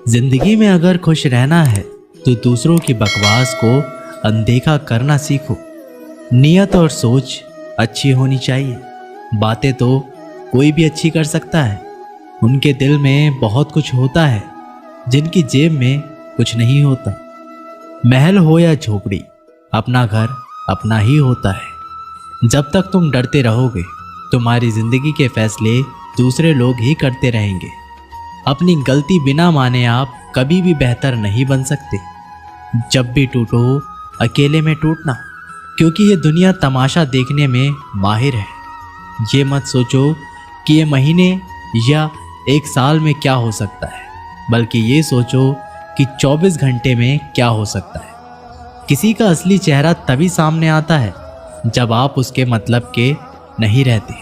जिंदगी में अगर खुश रहना है तो दूसरों की बकवास को अनदेखा करना सीखो। नियत और सोच अच्छी होनी चाहिए। बातें तो कोई भी अच्छी कर सकता है। उनके दिल में बहुत कुछ होता है जिनकी जेब में कुछ नहीं होता। महल हो या झोपड़ी, अपना घर अपना ही होता है। जब तक तुम डरते रहोगे तुम्हारी जिंदगी के फैसले दूसरे लोग ही करते रहेंगे। अपनी गलती बिना माने आप कभी भी बेहतर नहीं बन सकते। जब भी टूटो अकेले में टूटना, क्योंकि ये दुनिया तमाशा देखने में माहिर है। ये मत सोचो कि ये महीने या एक साल में क्या हो सकता है, बल्कि ये सोचो कि 24 घंटे में क्या हो सकता है। किसी का असली चेहरा तभी सामने आता है जब आप उसके मतलब के नहीं रहते।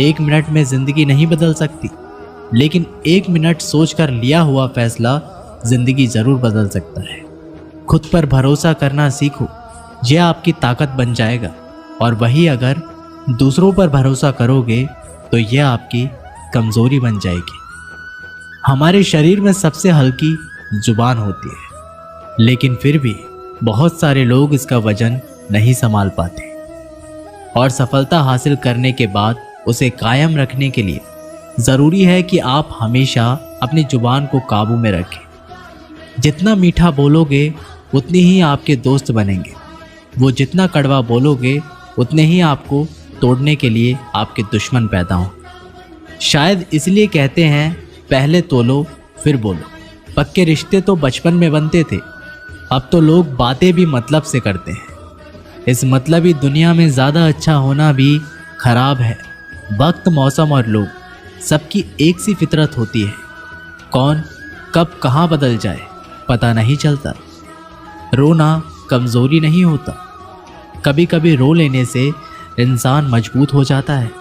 1 मिनट में जिंदगी नहीं बदल सकती, लेकिन 1 मिनट सोचकर लिया हुआ फैसला जिंदगी जरूर बदल सकता है। खुद पर भरोसा करना सीखो, यह आपकी ताकत बन जाएगा। और वही अगर दूसरों पर भरोसा करोगे तो यह आपकी कमजोरी बन जाएगी। हमारे शरीर में सबसे हल्की जुबान होती है, लेकिन फिर भी बहुत सारे लोग इसका वजन नहीं संभाल पाते। और सफलता हासिल करने के बाद उसे कायम रखने के लिए ज़रूरी है कि आप हमेशा अपनी जुबान को काबू में रखें। जितना मीठा बोलोगे उतनी ही आपके दोस्त बनेंगे। वो जितना कड़वा बोलोगे उतने ही आपको तोड़ने के लिए आपके दुश्मन पैदा हों। शायद इसलिए कहते हैं पहले तोलो फिर बोलो। पक्के रिश्ते तो बचपन में बनते थे, अब तो लोग बातें भी मतलब से करते हैं। इस मतलबी दुनिया में ज़्यादा अच्छा होना भी खराब है। वक्त, मौसम और लोग सबकी एक सी फितरत होती है। कौन कब कहाँ बदल जाए पता नहीं चलता। रोना कमज़ोरी नहीं होता, कभी कभी रो लेने से इंसान मजबूत हो जाता है।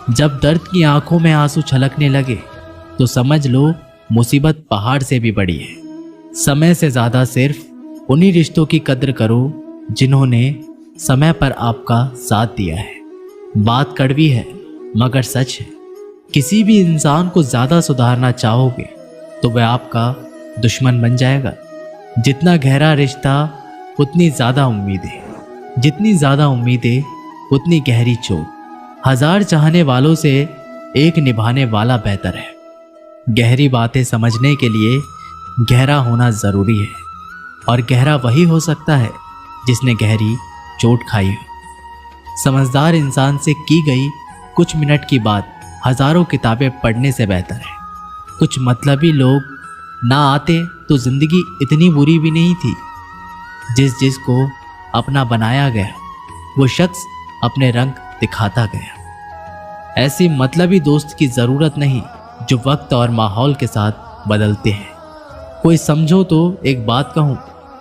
जब दर्द की आंखों में आंसू छलकने लगे तो समझ लो मुसीबत पहाड़ से भी बड़ी है। समय से ज़्यादा सिर्फ उन्हीं रिश्तों की कद्र करो जिन्होंने समय पर आपका साथ दिया है। बात कड़वी है मगर सच है। किसी भी इंसान को ज़्यादा सुधारना चाहोगे तो वह आपका दुश्मन बन जाएगा। जितना गहरा रिश्ता उतनी ज़्यादा उम्मीदें, जितनी ज़्यादा उम्मीदें उतनी गहरी चोट। 1000 चाहने वालों से एक निभाने वाला बेहतर है। गहरी बातें समझने के लिए गहरा होना ज़रूरी है, और गहरा वही हो सकता है जिसने गहरी चोट खाई हो। समझदार इंसान से की गई कुछ मिनट की बात हज़ारों किताबें पढ़ने से बेहतर है। कुछ मतलबी लोग ना आते तो जिंदगी इतनी बुरी भी नहीं थी। जिसको अपना बनाया गया वो शख्स अपने रंग दिखाता गया। ऐसी मतलबी दोस्त की ज़रूरत नहीं जो वक्त और माहौल के साथ बदलते हैं। कोई समझो तो एक बात कहूँ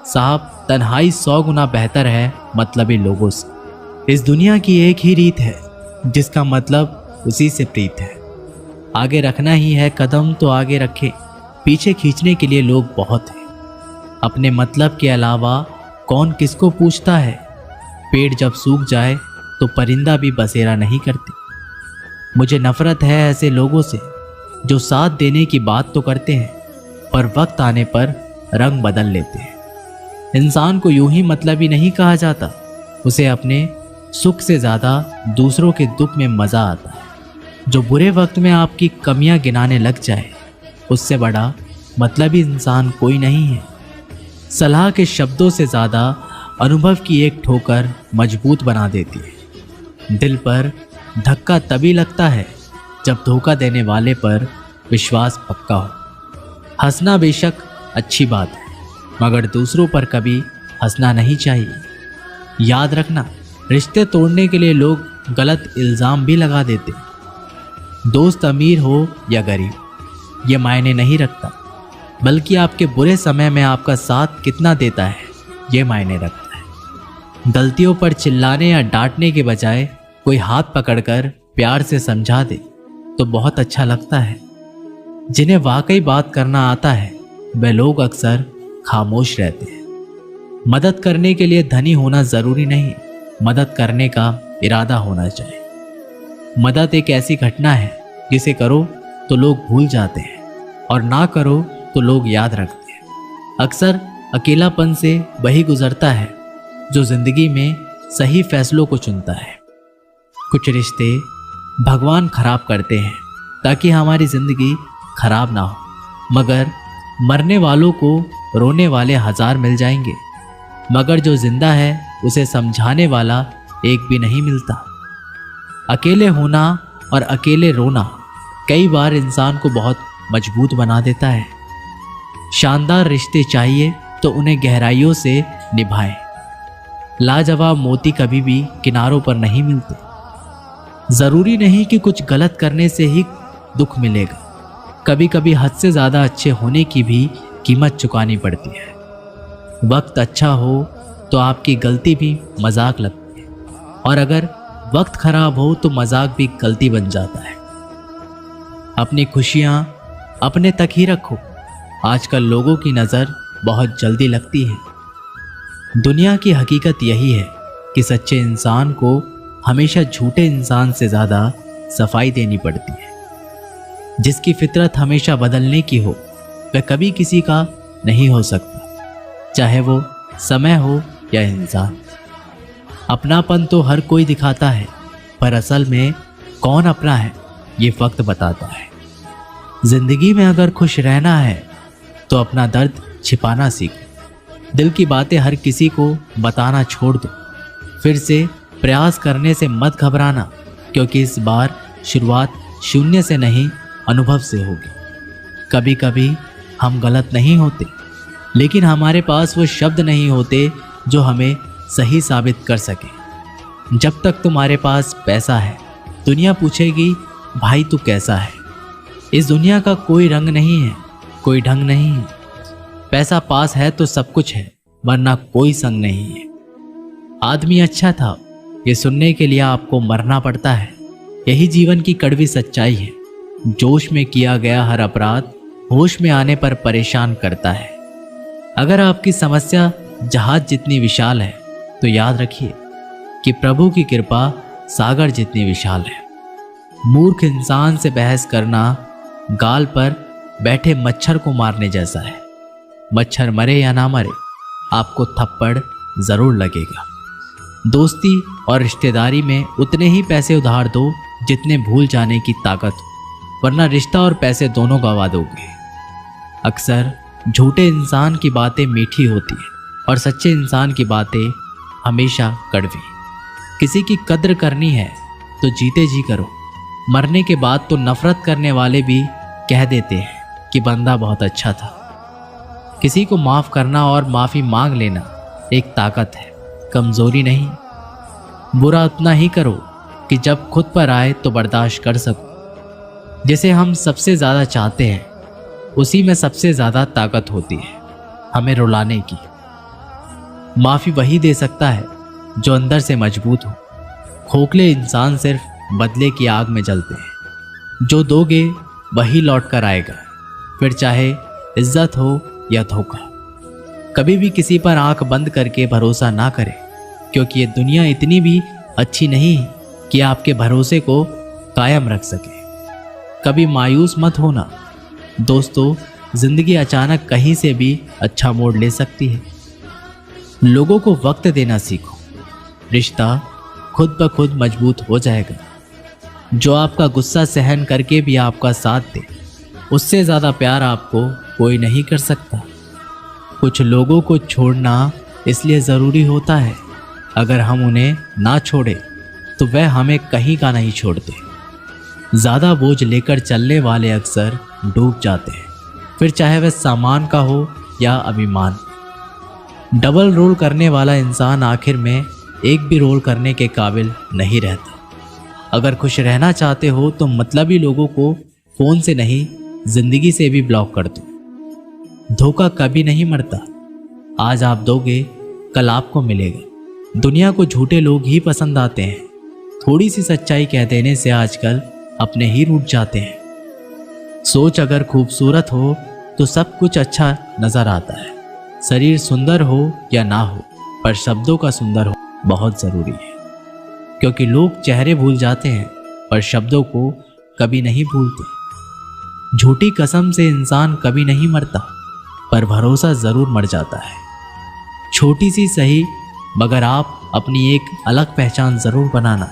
साहब, तन्हाई 100 गुना बेहतर है मतलबी लोगों से। इस दुनिया की एक ही रीत है, जिसका मतलब उसी से प्रीत है। आगे रखना ही है कदम तो आगे रखें, पीछे खींचने के लिए लोग बहुत हैं। अपने मतलब के अलावा कौन किसको पूछता है। पेड़ जब सूख जाए तो परिंदा भी बसेरा नहीं करते। मुझे नफरत है ऐसे लोगों से जो साथ देने की बात तो करते हैं पर वक्त आने पर रंग बदल लेते हैं। इंसान को यूं ही मतलबी नहीं कहा जाता, उसे अपने सुख से ज़्यादा दूसरों के दुख में मज़ा आता है। जो बुरे वक्त में आपकी कमियां गिनाने लग जाए उससे बड़ा मतलबी इंसान कोई नहीं है। सलाह के शब्दों से ज़्यादा अनुभव की एक ठोकर मजबूत बना देती है। दिल पर धक्का तभी लगता है जब धोखा देने वाले पर विश्वास पक्का हो। हंसना बेशक अच्छी बात है, मगर दूसरों पर कभी हंसना नहीं चाहिए। याद रखना, रिश्ते तोड़ने के लिए लोग गलत इल्ज़ाम भी लगा देते हैं। दोस्त अमीर हो या गरीब ये मायने नहीं रखता, बल्कि आपके बुरे समय में आपका साथ कितना देता है ये मायने रखता है। गलतियों पर चिल्लाने या डांटने के बजाय कोई हाथ पकड़कर प्यार से समझा दे तो बहुत अच्छा लगता है। जिन्हें वाकई बात करना आता है वे लोग अक्सर खामोश रहते हैं। मदद करने के लिए धनी होना ज़रूरी नहीं, मदद करने का इरादा होना चाहिए। मदद एक ऐसी घटना है जिसे करो तो लोग भूल जाते हैं और ना करो तो लोग याद रखते हैं। अक्सर अकेलापन से वही गुजरता है जो जिंदगी में सही फैसलों को चुनता है। कुछ रिश्ते भगवान खराब करते हैं ताकि हमारी जिंदगी खराब ना हो, मगर मरने वालों को रोने वाले हजार मिल जाएंगे, मगर जो जिंदा है उसे समझाने वाला एक भी नहीं मिलता। अकेले होना और अकेले रोना कई बार इंसान को बहुत मजबूत बना देता है। शानदार रिश्ते चाहिए तो उन्हें गहराइयों से निभाएं। लाजवाब मोती कभी भी किनारों पर नहीं मिलते। जरूरी नहीं कि कुछ गलत करने से ही दुख मिलेगा, कभी कभी हद से ज्यादा अच्छे होने की भी कीमत चुकानी पड़ती है। वक्त अच्छा हो तो आपकी गलती भी मजाक लगती है, और अगर वक्त खराब हो तो मजाक भी गलती बन जाता है। अपनी खुशियां अपने तक ही रखो। आजकल लोगों की नज़र बहुत जल्दी लगती है। दुनिया की हकीकत यही है कि सच्चे इंसान को हमेशा झूठे इंसान से ज़्यादा सफाई देनी पड़ती है। जिसकी फितरत हमेशा बदलने की हो वह कभी किसी का नहीं हो सकता, चाहे वो समय हो या इंसान। अपनापन तो हर कोई दिखाता है, पर असल में कौन अपना है ये वक्त बताता है। जिंदगी में अगर खुश रहना है तो अपना दर्द छिपाना सीखो। दिल की बातें हर किसी को बताना छोड़ दो। फिर से प्रयास करने से मत घबराना, क्योंकि इस बार शुरुआत शून्य से नहीं अनुभव से होगी। कभी कभी हम गलत नहीं होते, लेकिन हमारे पास वो शब्द नहीं होते जो हमें सही साबित कर सके। जब तक तुम्हारे पास पैसा है दुनिया पूछेगी भाई तू कैसा है। इस दुनिया का कोई रंग नहीं है, कोई ढंग नहीं है। पैसा पास है तो सब कुछ है, वरना कोई संग नहीं है। आदमी अच्छा था ये सुनने के लिए आपको मरना पड़ता है। यही जीवन की कड़वी सच्चाई है। जोश में किया गया हर अपराध होश में आने पर परेशान करता है। अगर आपकी समस्या जहाज जितनी विशाल है तो याद रखिए कि प्रभु की कृपा सागर जितनी विशाल है। मूर्ख इंसान से बहस करना गाल पर बैठे मच्छर को मारने जैसा है। मच्छर मरे या ना मरे आपको थप्पड़ जरूर लगेगा। दोस्ती और रिश्तेदारी में उतने ही पैसे उधार दो जितने भूल जाने की ताकत हो, वरना रिश्ता और पैसे दोनों गवा दोगे। अक्सर झूठे इंसान की बातें मीठी होती है और सच्चे इंसान की बातें हमेशा कड़वी। किसी की कद्र करनी है तो जीते जी करो। मरने के बाद तो नफरत करने वाले भी कह देते हैं कि बंदा बहुत अच्छा था। किसी को माफ़ करना और माफ़ी मांग लेना एक ताकत है, कमज़ोरी नहीं। बुरा उतना ही करो कि जब खुद पर आए तो बर्दाश्त कर सको। जिसे हम सबसे ज़्यादा चाहते हैं उसी में सबसे ज़्यादा ताकत होती है हमें रुलाने की। माफ़ी वही दे सकता है जो अंदर से मजबूत हो। खोखले इंसान सिर्फ बदले की आग में जलते हैं। जो दोगे वही लौट कर आएगा, फिर चाहे इज्जत हो या धोखा। कभी भी किसी पर आंख बंद करके भरोसा ना करें, क्योंकि ये दुनिया इतनी भी अच्छी नहीं कि आपके भरोसे को कायम रख सके। कभी मायूस मत होना दोस्तों, जिंदगी अचानक कहीं से भी अच्छा मोड़ ले सकती है। लोगों को वक्त देना सीखो, रिश्ता खुद ब खुद मजबूत हो जाएगा। जो आपका गुस्सा सहन करके भी आपका साथ दे, उससे ज़्यादा प्यार आपको कोई नहीं कर सकता। कुछ लोगों को छोड़ना इसलिए ज़रूरी होता है, अगर हम उन्हें ना छोड़े तो वह हमें कहीं का नहीं छोड़ते। ज़्यादा बोझ लेकर चलने वाले अक्सर डूब जाते हैं, फिर चाहे वह सामान का हो या अभिमान। डबल रोल करने वाला इंसान आखिर में एक भी रोल करने के काबिल नहीं रहता। अगर खुश रहना चाहते हो तो मतलबी लोगों को फ़ोन से नहीं जिंदगी से भी ब्लॉक कर दो। धोखा कभी नहीं मरता, आज आप दोगे कल आपको मिलेगा। दुनिया को झूठे लोग ही पसंद आते हैं। थोड़ी सी सच्चाई कह देने से आजकल अपने ही रूठ जाते हैं। सोच अगर खूबसूरत हो तो सब कुछ अच्छा नजर आता है। शरीर सुंदर हो या ना हो, पर शब्दों का सुंदर हो बहुत ज़रूरी है, क्योंकि लोग चेहरे भूल जाते हैं पर शब्दों को कभी नहीं भूलते। झूठी कसम से इंसान कभी नहीं मरता, पर भरोसा जरूर मर जाता है। छोटी सी सही, मगर आप अपनी एक अलग पहचान जरूर बनाना।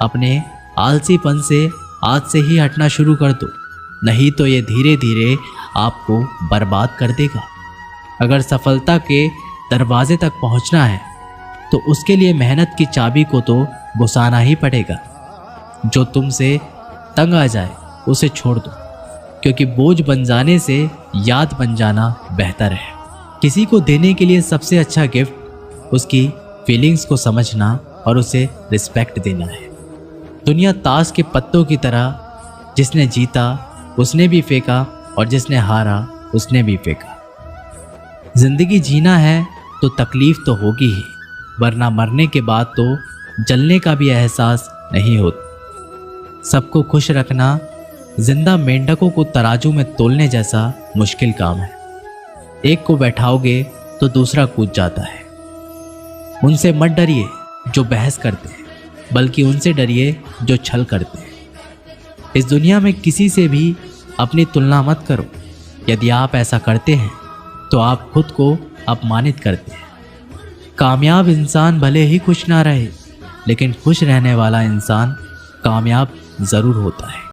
अपने आलसीपन से आज से ही हटना शुरू कर दो, नहीं तो ये धीरे धीरे आपको बर्बाद कर देगा। अगर सफलता के दरवाजे तक पहुंचना है तो उसके लिए मेहनत की चाबी को तो घुसाना ही पड़ेगा। जो तुमसे तंग आ जाए उसे छोड़ दो, क्योंकि बोझ बन जाने से याद बन जाना बेहतर है। किसी को देने के लिए सबसे अच्छा गिफ्ट उसकी फीलिंग्स को समझना और उसे रिस्पेक्ट देना है। दुनिया ताश के पत्तों की तरह, जिसने जीता उसने भी फेंका और जिसने हारा उसने भी फेंका। जिंदगी जीना है तो तकलीफ तो होगी ही, वरना मरने के बाद तो जलने का भी एहसास नहीं होता। सबको खुश रखना जिंदा मेंढकों को तराजू में तोलने जैसा मुश्किल काम है। एक को बैठाओगे तो दूसरा कूद जाता है। उनसे मत डरिए जो बहस करते हैं, बल्कि उनसे डरिए जो छल करते हैं। इस दुनिया में किसी से भी अपनी तुलना मत करो। यदि आप ऐसा करते हैं तो आप खुद को अपमानित करते हैं। कामयाब इंसान भले ही खुश ना रहे, लेकिन खुश रहने वाला इंसान कामयाब जरूर होता है।